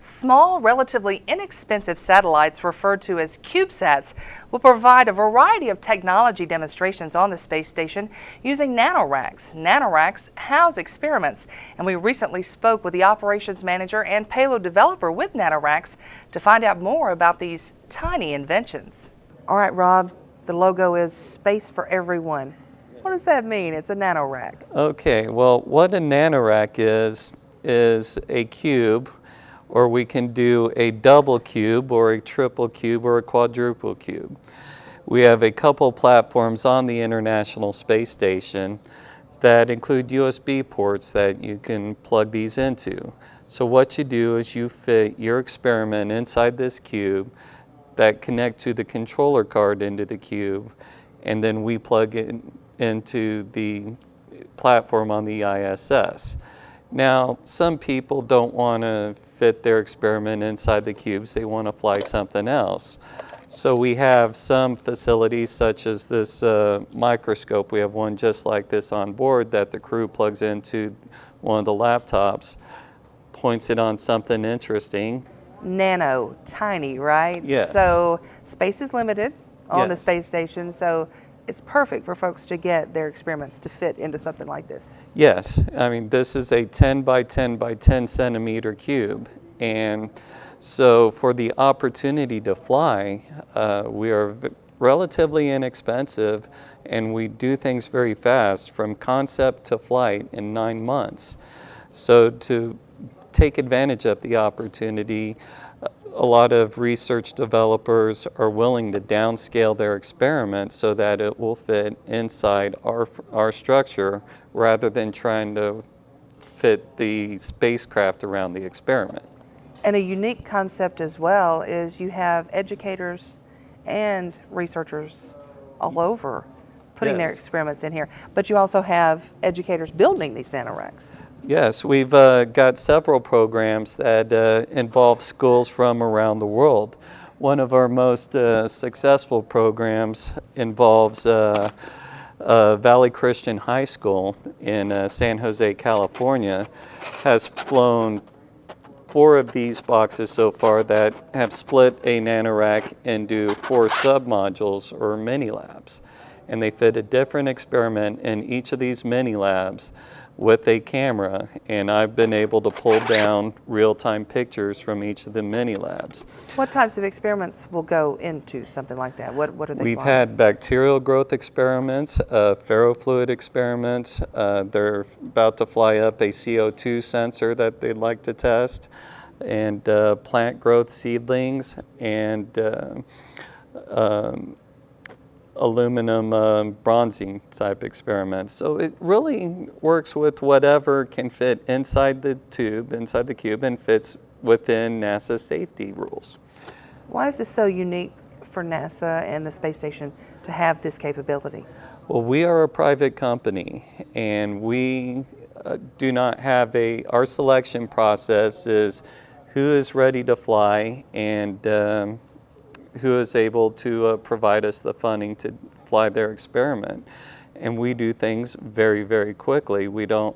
Small, relatively inexpensive satellites referred to as CubeSats will provide a variety of technology demonstrations on the space station using NanoRacks. NanoRacks house experiments, and we recently spoke with the operations manager and payload developer with NanoRacks to find out more about these tiny inventions. All right, Rob, the logo is Space for Everyone. What does that mean? It's a NanoRack. Okay, well, what a NanoRack is a cube, or we can do a double cube or a triple cube or a quadruple cube. We have a couple platforms on the International Space Station that include USB ports that you can plug these into. So what you do is you fit your experiment inside this cube that connect to the controller card into the cube, and then we plug it into the platform on the ISS. Now, some people don't want to fit their experiment inside the cubes. They want to fly something else. So we have some facilities such as this microscope. We have one just like this on board that the crew plugs into one of the laptops, points it on something interesting. Nano, tiny, right? Yes. So space is limited on the Yes. space station, so it's perfect for folks to get their experiments to fit into something like this. Yes, I mean, this is a 10 by 10 by 10 centimeter cube. And so for the opportunity to fly, we are relatively inexpensive, and we do things very fast from concept to flight in 9 months. So to take advantage of the opportunity, a lot of research developers are willing to downscale their experiment so that it will fit inside our structure rather than trying to fit the spacecraft around the experiment. And a unique concept as well is you have educators and researchers all over putting their Yes. experiments in here, but you also have educators building these NanoRacks. Yes, we've got several programs that involve schools from around the world. One of our most successful programs involves Valley Christian High School in San Jose, California, has flown 4 of these boxes so far that have split a NanoRack into 4 sub-modules or mini-labs. And they fit a different experiment in each of these mini-labs with a camera, and I've been able to pull down real-time pictures from each of the mini-labs. What types of experiments will go into something like that? What are they We've flying? had bacterial growth experiments, ferrofluid experiments. They're about to fly up a CO2 sensor that they'd like to test, and plant growth seedlings, and aluminum bronzing type experiments. So it really works with whatever can fit inside the tube, inside the cube, and fits within NASA's safety rules. Why is this so unique for NASA and the space station to have this capability? Well, we are a private company, and we do not have our selection process is who is ready to fly and who is able to provide us the funding to fly their experiment. And we do things very, very quickly. We don't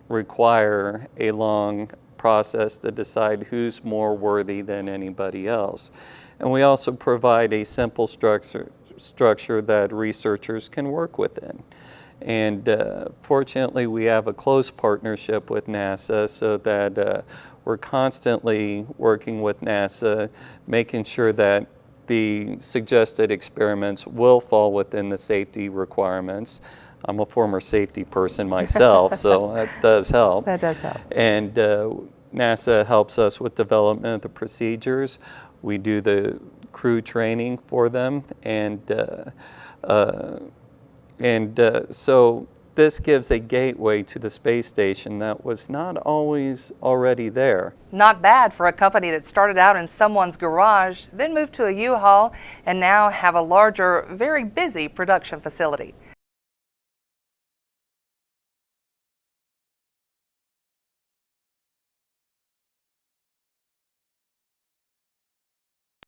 require a long process to decide who's more worthy than anybody else. And we also provide a simple structure that researchers can work within. And fortunately, we have a close partnership with NASA so that we're constantly working with NASA, making sure that the suggested experiments will fall within the safety requirements. I'm a former safety person myself, so that does help. That does help. And NASA helps us with development of the procedures. We do the crew training for them, and so this gives a gateway to the space station that was not always already there. Not bad for a company that started out in someone's garage, then moved to a U-Haul, and now have a larger, very busy production facility.